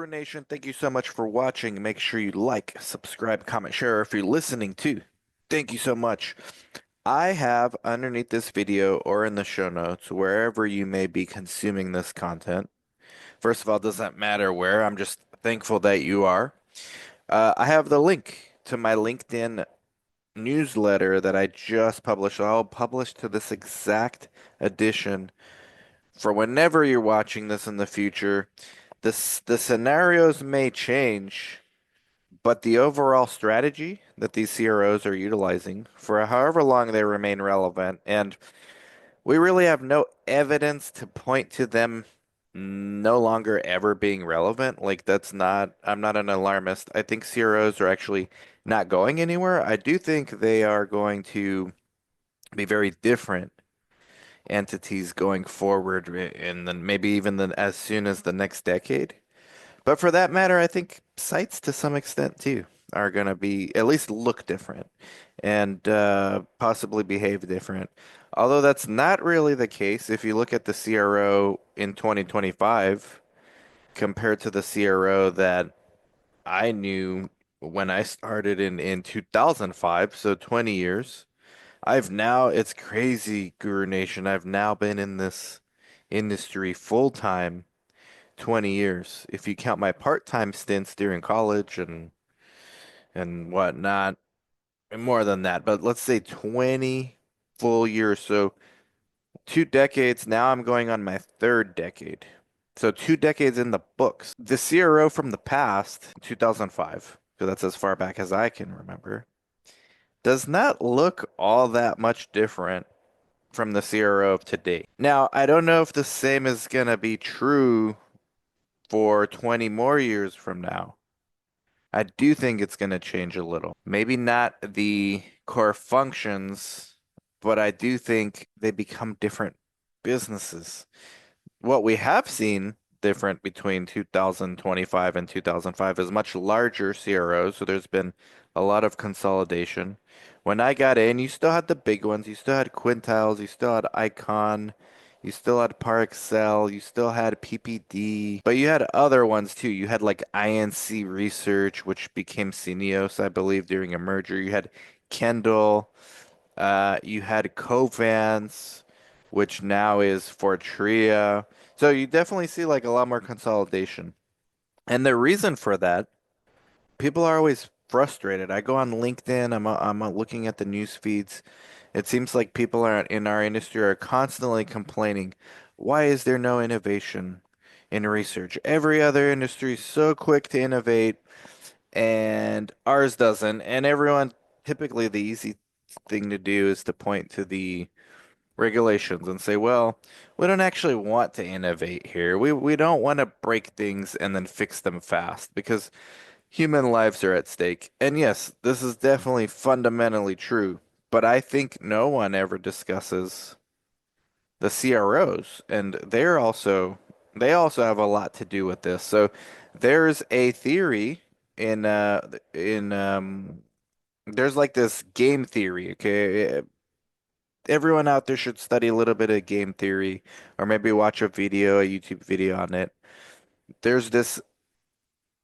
Nation, thank you so much for watching. Make sure you like, subscribe, comment, share if you're listening too. Thank you so much. I have underneath this video or in the show notes, wherever you may be consuming this content. First of all, it doesn't matter where, I'm just thankful that you are. I have the link to my LinkedIn newsletter that I just published. I'll publish to this exact edition for whenever you're watching this in the future. The scenarios may change, but the overall strategy that these CROs are utilizing for however long they remain relevant, and we really have no evidence to point to them no longer ever being relevant. Like that's not, I'm not an alarmist. I think CROs are actually not going anywhere. I do think they are going to be very different entities going forward in the maybe even as soon as the next decade. But for that matter, I think sites to some extent too are going to be at least look different and possibly behave different. Although that's not really the case if you look at the CRO in 2025 compared to the CRO that I knew when I started in 2005, so 20 years. It's crazy, Guru Nation. I've now been in this industry full time 20 years. If you count my part-time stints during college and whatnot, and more than that, but let's say 20 full years. So 2 decades. Now I'm going on my third decade. So 2 decades in the books. The CRO from the past, 2005, because that's as far back as I can remember, does not look all that much different from the CRO of today. Now, I don't know if the same is gonna be true for 20 more years from now. I do think it's going to change a little. Maybe not the core functions, but I do think they become different businesses. What we have seen different between 2025 and 2005 is much larger CROs, so there's been a lot of consolidation. When I got in, you still had the big ones. You still had Quintiles, you still had Icon, you still had Par Excel, you still had PPD, but you had other ones too. You had like INC Research, which became Cineos, I believe, during a merger. You had Kendall, you had Covance, which now is Fortrea. So you definitely see like a lot more consolidation. And the reason for that, people are always frustrated. I go on LinkedIn, I'm looking at the news feeds. It seems like people are in our industry are constantly complaining, why is there no innovation in research? Every other industry is so quick to innovate and ours doesn't. And everyone, typically the easy thing to do is to point to the regulations and say, well, we don't actually want to innovate here. We don't want to break things and then fix them fast because human lives are at stake. And yes, this is definitely fundamentally true, but I think no one ever discusses the CROs, and they also have a lot to do with this. So there's a theory in there's like this game theory, okay? Everyone out there should study a little bit of game theory or maybe watch a video, a YouTube video on it. There's this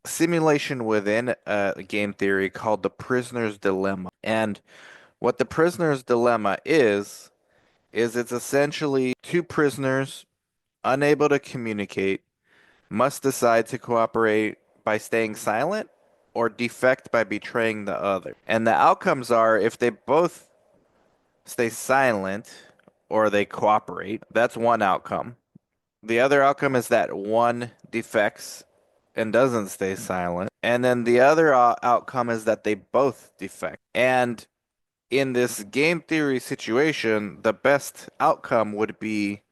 simulation within game theory called the prisoner's dilemma. And what the prisoner's dilemma is it's essentially two prisoners unable to communicate must decide to cooperate by staying silent or defect by betraying the other. And the outcomes are if they both stay silent or they cooperate, that's one outcome. The other outcome is that one defects and doesn't stay silent. And then the other outcome is that they both defect. And in this game theory situation, the best outcome would be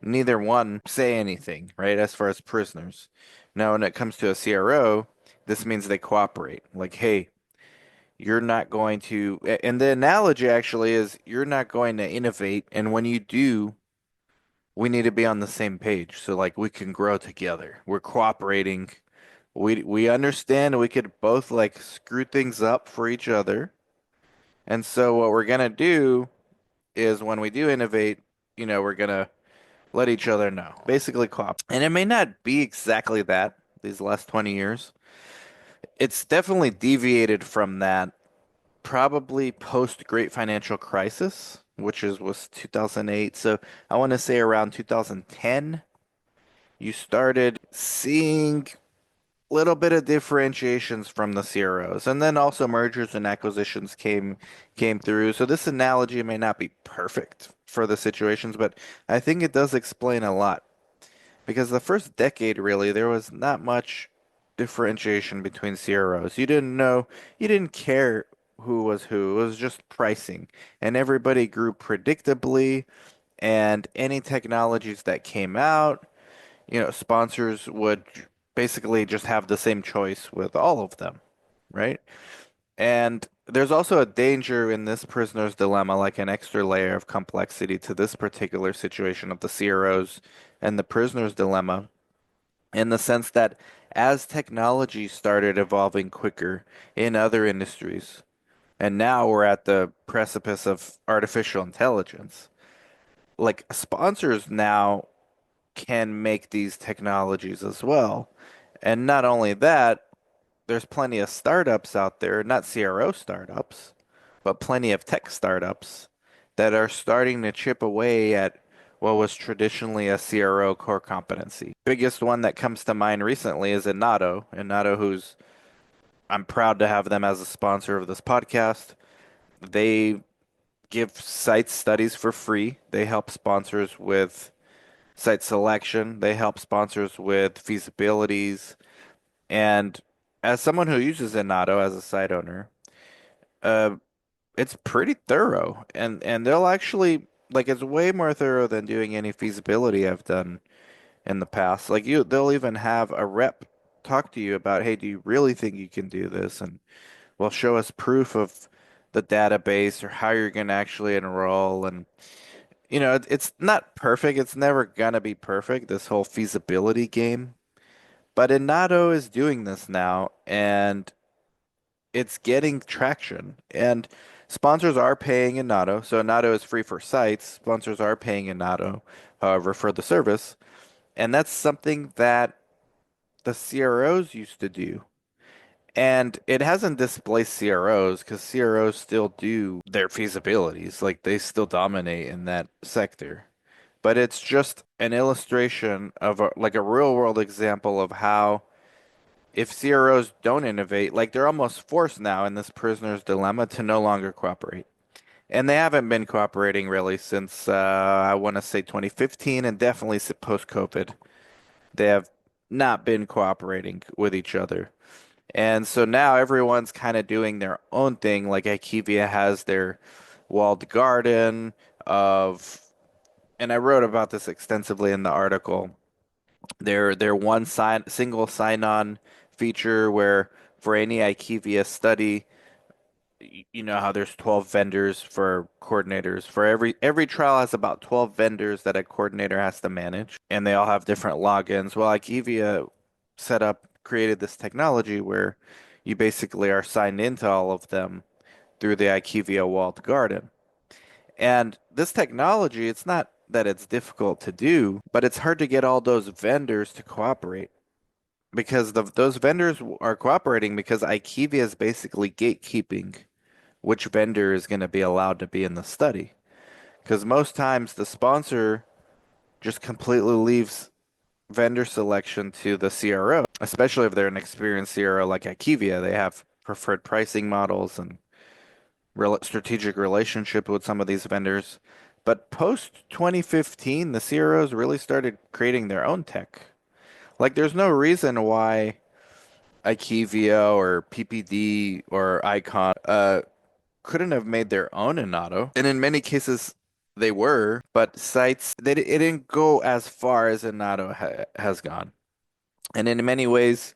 neither one say anything, right? As far as prisoners. Now, when it comes to a CRO, this means they cooperate. Like, hey, you're not going to, and the analogy actually is you're not going to innovate. And when you do, we need to be on the same page so like we can grow together. We're cooperating. We understand we could both like screw things up for each other. And so what we're gonna do is when we do innovate, we're gonna let each other know. Basically cooperate. And it may not be exactly that. these last 20 years. It's definitely deviated from that probably post Great Financial Crisis, which was 2008. So I want to say around 2010, you started seeing little bit of differentiations from the CROs, and then also mergers and acquisitions came through. So this analogy may not be perfect for the situations, but I think it does explain a lot because the first decade really there was not much differentiation between CROs. You didn't know, you didn't care who was who. It was just pricing, and everybody grew predictably. And any technologies that came out, sponsors would basically just have the same choice with all of them, right? And there's also a danger in this prisoner's dilemma, like an extra layer of complexity to this particular situation of the CROs and the prisoner's dilemma, in the sense that as technology started evolving quicker in other industries, and now we're at the precipice of artificial intelligence, like sponsors now can make these technologies as well. And not only that, there's plenty of startups out there, not CRO startups, but plenty of tech startups that are starting to chip away at what was traditionally a CRO core competency. Biggest one that comes to mind recently is Inato. Inato, who's I'm proud to have them as a sponsor of this podcast. They give site studies for free. They help sponsors with site selection. They help sponsors with feasibilities. And as someone who uses Inato as a site owner, uh, it's pretty thorough. And they'll actually like it's way more thorough than doing any feasibility I've done in the past. Like they'll even have a rep talk to you about, hey, do you really think you can do this? And will show us proof of the database or how you're going to actually enroll. And it's not perfect. It's never gonna be perfect, this whole feasibility game. But Inato is doing this now, and it's getting traction. And sponsors are paying Inato. So Inato is free for sites. Sponsors are paying Inato, however, for the service. And that's something that the CROs used to do. And it hasn't displaced CROs because CROs still do their feasibilities. Like they still dominate in that sector. But it's just an illustration of like a real world example of how if CROs don't innovate, like they're almost forced now in this prisoner's dilemma to no longer cooperate. And they haven't been cooperating really since I want to say 2015 and definitely post-COVID. They have not been cooperating with each other. And so now everyone's kind of doing their own thing. Like IQVIA has their walled garden of, and I wrote about this extensively in the article. Their one single sign-on feature where for any IQVIA study, you know how there's 12 vendors for coordinators. For every trial has about 12 vendors that a coordinator has to manage, and they all have different logins. Well, IQVIA created this technology where you basically are signed into all of them through the IQVIA walled garden. And this technology, it's not that it's difficult to do, but it's hard to get all those vendors to cooperate because those vendors are cooperating because IQVIA is basically gatekeeping which vendor is going to be allowed to be in the study. Because most times the sponsor just completely leaves vendor selection to the CRO, especially if they're an experienced CRO like IQVIA. They have preferred pricing models and strategic relationship with some of these vendors. But post 2015, the CROs really started creating their own tech. Like, there's no reason why IQVIA or PPD or Icon couldn't have made their own Inato. And in many cases, they were, but it didn't go as far as Inato has gone. And in many ways,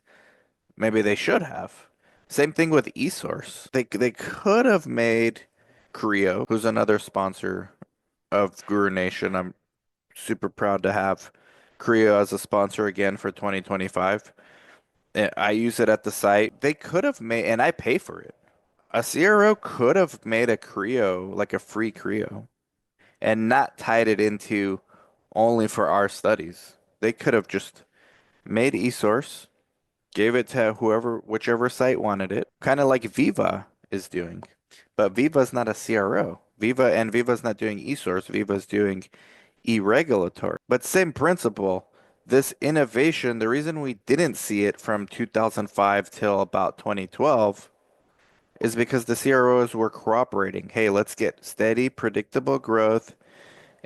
maybe they should have. Same thing with eSource. They could have made Creo, who's another sponsor of Guru Nation. I'm super proud to have Creo as a sponsor again for 2025. I use it at the site. They could have made, and I pay for it. A CRO could have made a Creo, like a free Creo, and not tied it into only for our studies. They could have just made eSource, Gave it to whoever, whichever site wanted it, kind of like Viva is doing. But Viva's not a CRO. Viva's not doing eSource. Viva's doing e-regulatory. But same principle. This innovation, the reason we didn't see it from 2005 till about 2012 is because the CROs were cooperating. Hey, let's get steady, predictable growth.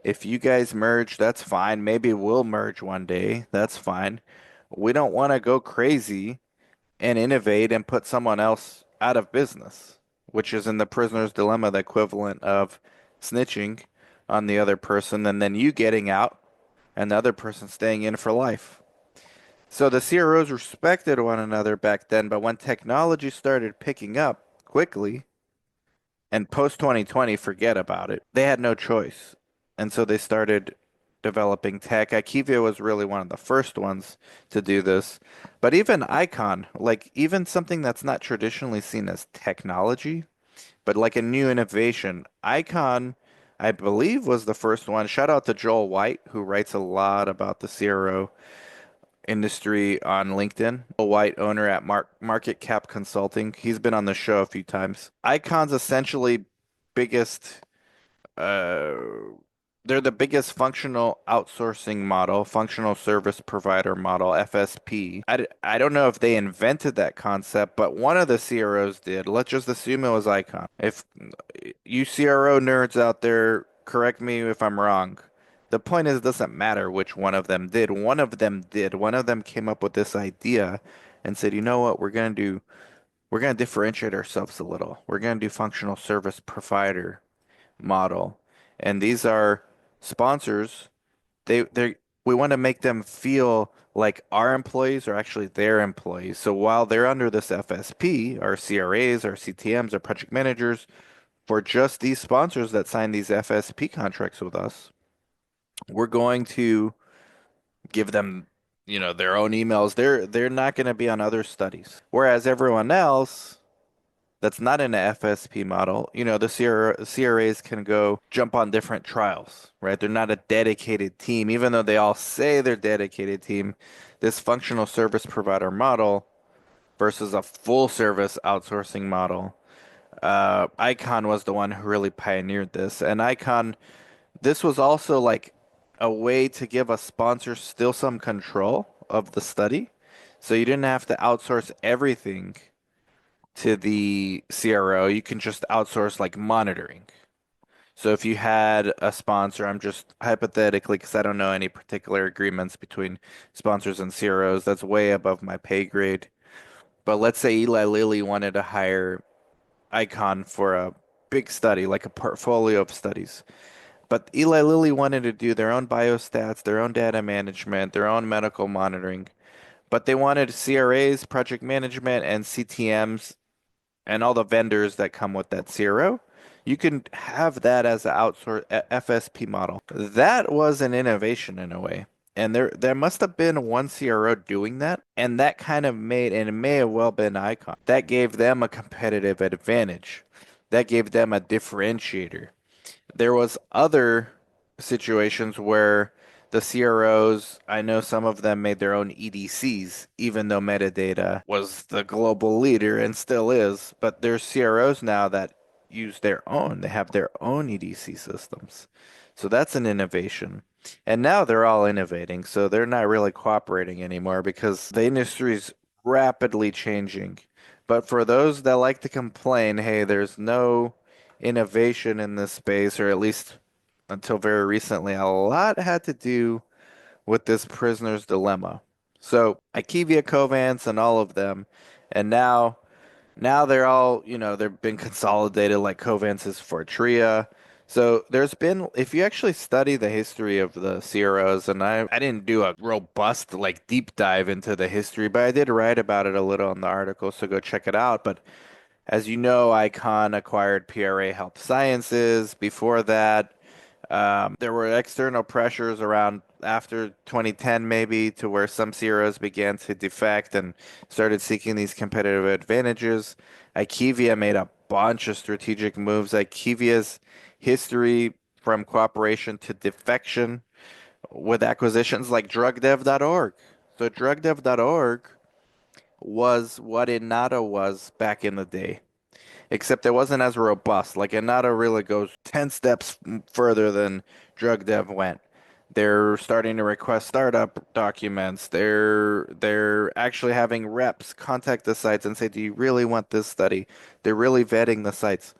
If you guys merge, that's fine. Maybe we'll merge one day. That's fine. We don't want to go crazy and innovate and put someone else out of business, which is in the prisoner's dilemma, the equivalent of snitching on the other person and then you getting out and the other person staying in for life. So the CROs respected one another back then, but when technology started picking up quickly and post 2020, forget about it. They had no choice. And so they started developing tech. IQVIA was really one of the first ones to do this. But even Icon, like even something that's not traditionally seen as technology, but like a new innovation, Icon, I believe, was the first one. Shout out to Joel White, who writes a lot about the CRO industry on LinkedIn. Joel White, owner at Market Cap Consulting. He's been on the show a few times. Icon's essentially biggest uh, they're the biggest functional outsourcing model, functional service provider model, FSP. I don't know if they invented that concept, but one of the CROs did. Let's just assume it was Icon. If you CRO nerds out there, correct me if I'm wrong. The point is, it doesn't matter which one of them did. One of them did. One of them came up with this idea and said, you know what, we're gonna differentiate ourselves a little. We're gonna do functional service provider model. And these are sponsors. They we want to make them feel like our employees are actually their employees. So while they're under this FSP, our CRAs, our CTMs, our project managers, for just these sponsors that sign these FSP contracts with us, we're going to give them, their own emails. They're not going to be on other studies. Whereas everyone else that's not in a FSP model, the CRAs can go jump on different trials, right? They're not a dedicated team, even though they all say they're dedicated team. This functional service provider model versus a full service outsourcing model. Icon was the one who really pioneered this, and this was also like a way to give a sponsor still some control of the study, so you didn't have to outsource everything to the CRO, you can just outsource like monitoring. So if you had a sponsor, I'm just hypothetically, because I don't know any particular agreements between sponsors and CROs, that's way above my pay grade. But let's say Eli Lilly wanted to hire Icon for a big study, like a portfolio of studies. But Eli Lilly wanted to do their own biostats, their own data management, their own medical monitoring. But they wanted CRAs, project management, and CTMs and all the vendors that come with that CRO, you can have that as an outsource FSP model. That was an innovation in a way. And there must have been one CRO doing that, and that kind of made, and it may have well been Icon. That gave them a competitive advantage. That gave them a differentiator. There was other situations where the CROs, I know some of them made their own EDCs, even though metadata was the global leader and still is. But there's CROs now that use their own. They have their own EDC systems. So that's an innovation. And now they're all innovating, so they're not really cooperating anymore because the industry's rapidly changing. But for those that like to complain, hey, there's no innovation in this space, or at least until very recently, a lot had to do with this prisoner's dilemma. So IQVIA, Covance, and all of them, and now they're all, they've been consolidated like Covance is Fortrea. So there's been, if you actually study the history of the CROs, and I didn't do a robust like deep dive into the history, but I did write about it a little in the article, so go check it out. But as you know, Icon acquired PRA Health Sciences. Before that, there were external pressures around after 2010, maybe, to where some CROs began to defect and started seeking these competitive advantages. IQVIA made a bunch of strategic moves. IQVIA's history from cooperation to defection with acquisitions like drugdev.org. So drugdev.org was what Inato was back in the day, except it wasn't as robust. Like Inato really goes 10 steps further than drug dev went. They're starting to request startup documents. They're actually having reps contact the sites and say, "Do you really want this study?" They're really vetting the sites.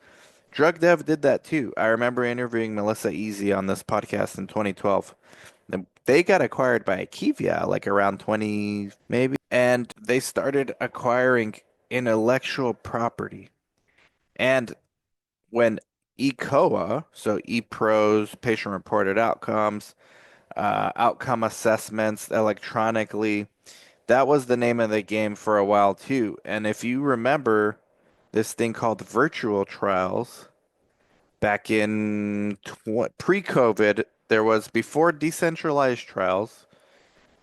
Drug dev did that too. I remember interviewing Melissa Easy on this podcast in 2012. They got acquired by Akivia like around 20 maybe, and they started acquiring intellectual property. And when ECOA, so ePros, patient-reported outcomes, outcome assessments electronically, that was the name of the game for a while too. And if you remember this thing called virtual trials back in pre-COVID, there was before decentralized trials,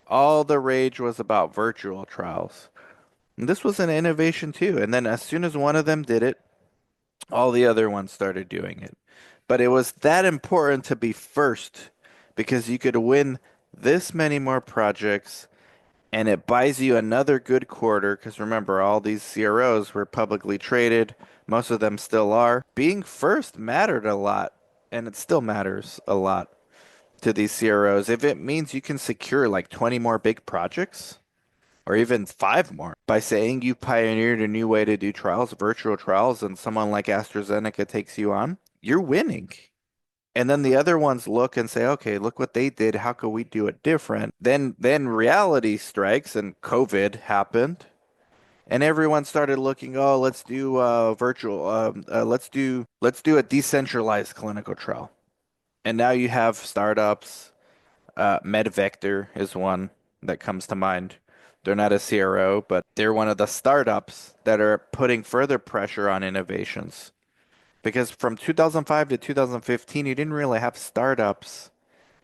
all the rage was about virtual trials. And this was an innovation too. And then as soon as one of them did it, all the other ones started doing it. But it was that important to be first because you could win this many more projects and it buys you another good quarter. Because remember, all these CROs were publicly traded, most of them still are. Being first mattered a lot, and it still matters a lot to these CROs. If it means you can secure like 20 more big projects, or even five more by saying you pioneered a new way to do trials, virtual trials, and someone like AstraZeneca takes you on, you're winning. And then the other ones look and say, okay, look what they did. How could we do it different? Then reality strikes and COVID happened. And everyone started looking, oh, let's do virtual, let's do a decentralized clinical trial. And now you have startups. MedVector is one that comes to mind. They're not a CRO, but they're one of the startups that are putting further pressure on innovations. Because from 2005 to 2015, you didn't really have startups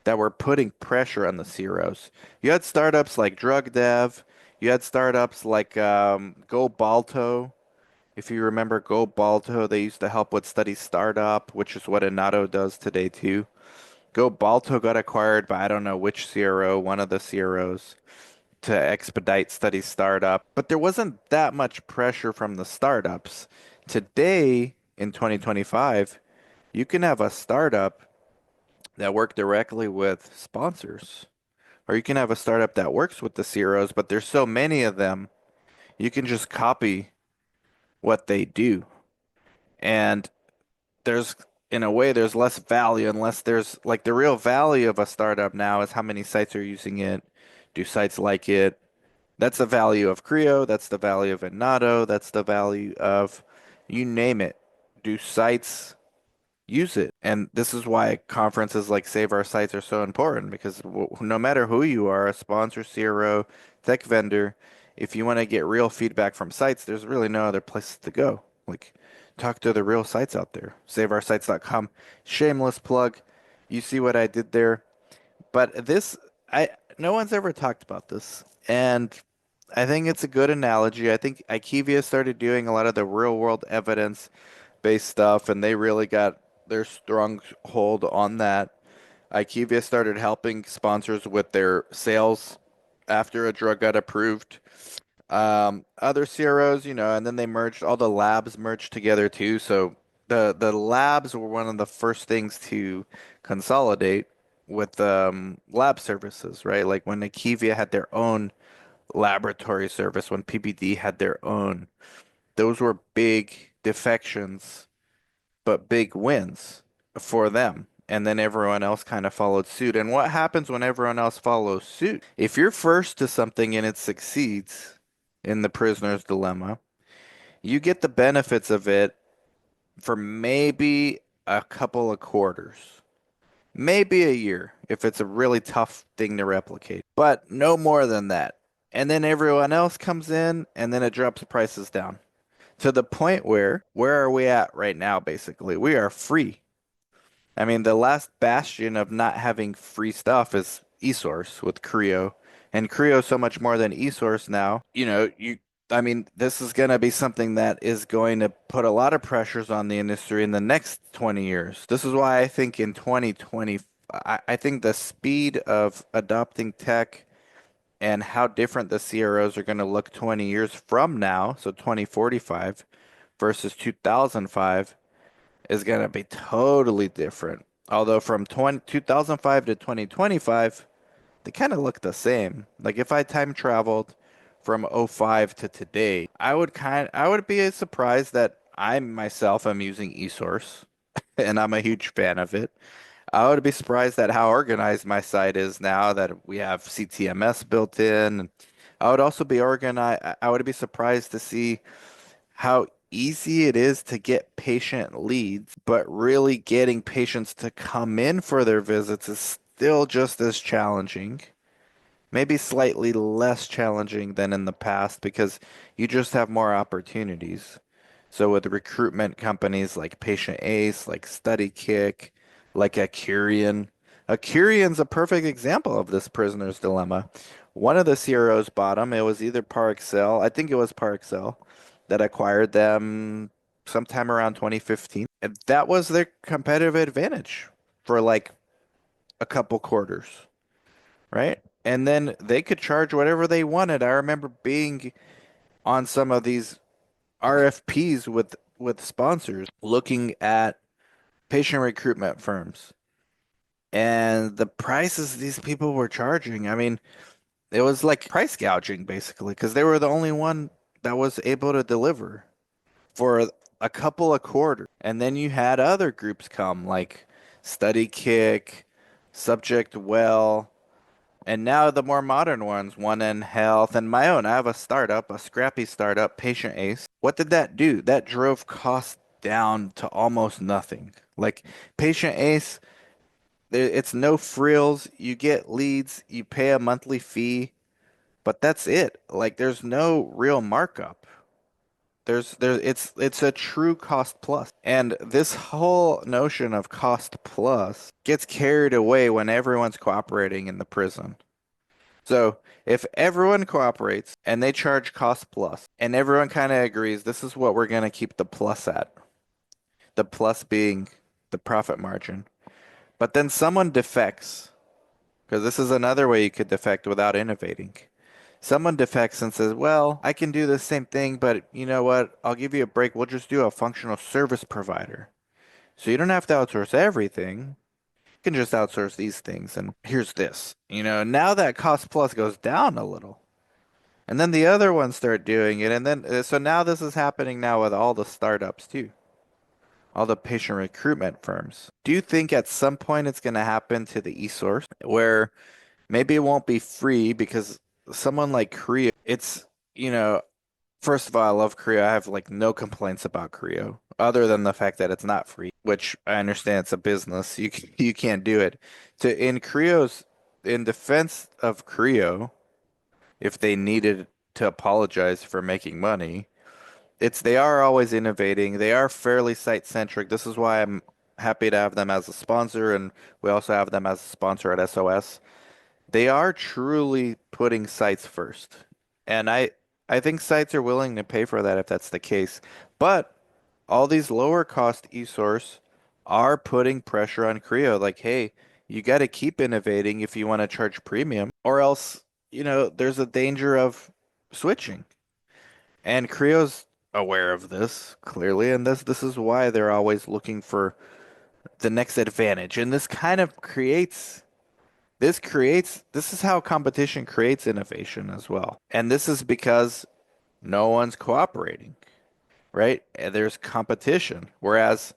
that were putting pressure on the CROs. You had startups like Drug Dev. You had startups like Go Balto. If you remember Go Balto, they used to help with study startup, which is what Inato does today too. Go Balto got acquired by I don't know which CRO, one of the CROs, to expedite study startup. But there wasn't that much pressure from the startups. Today, in 2025, you can have a startup that work directly with sponsors, or you can have a startup that works with the CROs, but there's so many of them, you can just copy what they do. And there's in a way there's less value unless there's like the real value of a startup now is how many sites are using it. Do sites like it? That's the value of Creo. That's the value of Inato. That's the value of you name it. Do sites use it? And this is why conferences like Save Our Sites are so important because no matter who you are, a sponsor, CRO, tech vendor, if you want to get real feedback from sites, there's really no other place to go. Like, talk to the real sites out there. SaveOurSites.com. Shameless plug. You see what I did there. But this, I no one's ever talked about this, and I think it's a good analogy. I think IQVIA started doing a lot of the real world evidence based stuff, and they really got their strong hold on that. IQVIA started helping sponsors with their sales after a drug got approved. Other CROs, and then they merged, all the labs merged together too. So the labs were one of the first things to consolidate with lab services, right? Like when Akivia had their own laboratory service, when PPD had their own, those were big defections, but big wins for them. And then everyone else kind of followed suit. And what happens when everyone else follows suit? If you're first to something and it succeeds in the prisoner's dilemma, you get the benefits of it for maybe a couple of quarters, maybe a year if it's a really tough thing to replicate, but no more than that. And then everyone else comes in and then it drops prices down to the point where are we at right now, basically? We are free. I mean, the last bastion of not having free stuff is eSource with Creo. And Creo so much more than eSource now. I mean, this is going to be something that is going to put a lot of pressures on the industry in the next 20 years. This is why I think in 2020, I think the speed of adopting tech and how different the CROs are going to look 20 years from now, so 2045 versus 2005 is going to be totally different. Although from 2005 to 2025, they kind of look the same. Like if I time traveled from '05 to today, I would be surprised that I myself am using eSource and I'm a huge fan of it. I would be surprised at how organized my site is now that we have CTMS built in. I would also be organized. I would be surprised to see how easy it is to get patient leads, but really getting patients to come in for their visits is still just as challenging. Maybe slightly less challenging than in the past because you just have more opportunities. So with recruitment companies like Patient Ace, like StudyKick, like Accurion's a perfect example of this prisoner's dilemma. One of the CROs bought them. It was either Parexel, I think it was Parexel, that acquired them sometime around 2015. And that was their competitive advantage for like a couple quarters, right? And then they could charge whatever they wanted. I remember being on some of these RFPs with sponsors looking at patient recruitment firms and the prices these people were charging. I mean, it was like price gouging basically because they were the only one that was able to deliver for a couple of quarters. And then you had other groups come like Study Kick, Subject Well, and now the more modern ones, One in Health, and my own. I have a startup, a scrappy startup, Patient Ace. What did that do? That drove costs down to almost nothing. Like Patient Ace, it's no frills. You get leads, you pay a monthly fee, but that's it. Like there's no real markup. It's a true cost plus. And this whole notion of cost plus gets carried away when everyone's cooperating in the prison. So if everyone cooperates and they charge cost plus, and everyone kind of agrees this is what we're going to keep the plus at, the plus being the profit margin. But then someone defects, because this is another way you could defect without innovating. Someone defects and says, well, I can do the same thing, but you know what? I'll give you a break. We'll just do a functional service provider. So you don't have to outsource everything. You can just outsource these things. And here's this. Now that cost plus goes down a little. And then the other ones start doing it. And then, so now this is happening now with all the startups too, all the patient recruitment firms. Do you think at some point it's going to happen to the eSource where maybe it won't be free because someone like Creo, you know, first of all, I love Creo. I have like no complaints about Creo other than the fact that it's not free, which I understand it's a business. You can't do it. In defense of Creo, if they needed to apologize for making money. They are always innovating. They are fairly site centric. This is why I'm happy to have them as a sponsor, and we also have them as a sponsor at SOS. They are truly putting sites first. And I think sites are willing to pay for that if that's the case. But all these lower cost eSource are putting pressure on Creo. Like, hey, you got to keep innovating if you want to charge premium, or else, there's a danger of switching. And Creo's aware of this clearly, and this is why they're always looking for the next advantage. And this is how competition creates innovation as well. And this is because no one's cooperating, right? And there's competition. Whereas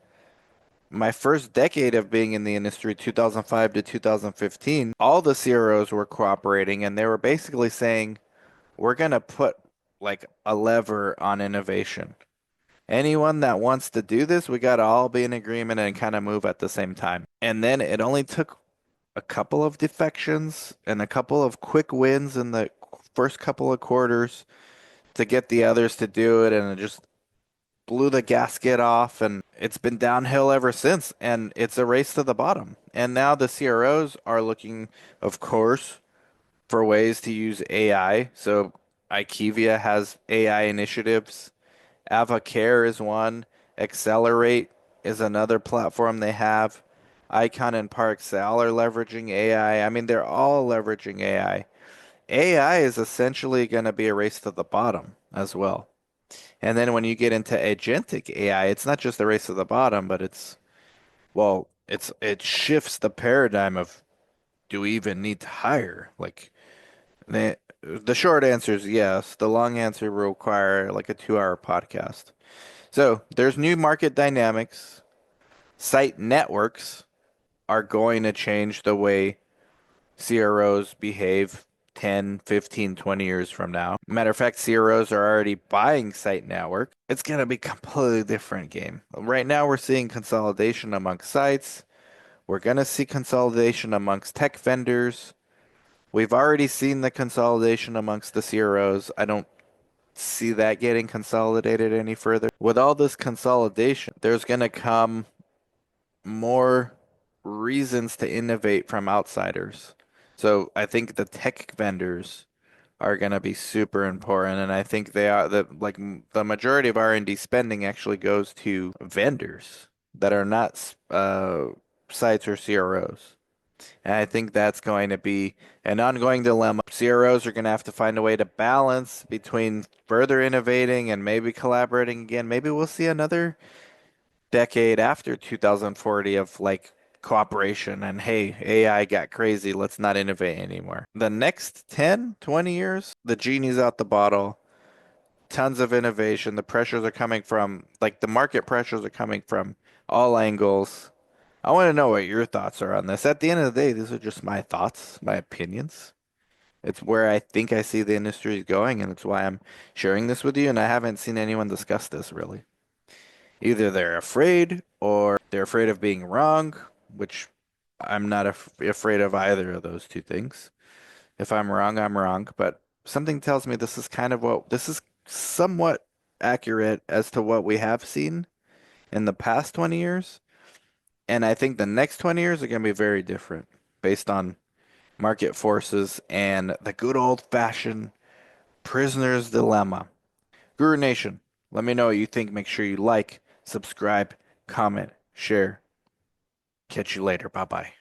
my first decade of being in the industry, 2005 to 2015, all the CROs were cooperating and they were basically saying, we're going to put like a lever on innovation. Anyone that wants to do this, we got to all be in agreement and kind of move at the same time. And then it only took a couple of defections and a couple of quick wins in the first couple of quarters to get the others to do it. And it just blew the gasket off. And it's been downhill ever since. And it's a race to the bottom. And now the CROs are looking, of course, for ways to use AI. So IQVIA has AI initiatives. AvaCare is one. Accelerate is another platform they have. Icon and Parexel are leveraging AI. I mean, they're all leveraging AI. AI is essentially going to be a race to the bottom as well. And then when you get into agentic AI, it's not just a race to the bottom, but it shifts the paradigm of do we even need to hire? Like the short answer is yes. The long answer will require like a 2-hour podcast. So there's new market dynamics. Site networks are going to change the way CROs behave 10, 15, 20 years from now. Matter of fact, CROs are already buying site network. It's going to be a completely different game. Right now, we're seeing consolidation amongst sites. We're going to see consolidation amongst tech vendors. We've already seen the consolidation amongst the CROs. I don't see that getting consolidated any further. With all this consolidation, there's going to come more reasons to innovate from outsiders. So I think the tech vendors are going to be super important, and I think they are the majority of R&D spending actually goes to vendors that are not sites or CROs. And I think that's going to be an ongoing dilemma. CROs are going to have to find a way to balance between further innovating and maybe collaborating again. Maybe we'll see another decade after 2040 of like cooperation and hey, AI got crazy, let's not innovate anymore. The next 10, 20 years, the genie's out the bottle. Tons of innovation. The pressures are coming from like the market pressures are coming from all angles. I want to know what your thoughts are on this. At the end of the day, these are just my thoughts, my opinions. It's where I think I see the industry is going, and it's why I'm sharing this with you. And I haven't seen anyone discuss this really. Either they're afraid or they're afraid of being wrong, which I'm not afraid of either of those two things. If I'm wrong, I'm wrong. But something tells me this is somewhat accurate as to what we have seen in the past 20 years. And I think the next 20 years are going to be very different based on market forces and the good old-fashioned prisoner's dilemma. Guru Nation, let me know what you think. Make sure you like, subscribe, comment, share. Catch you later. Bye bye.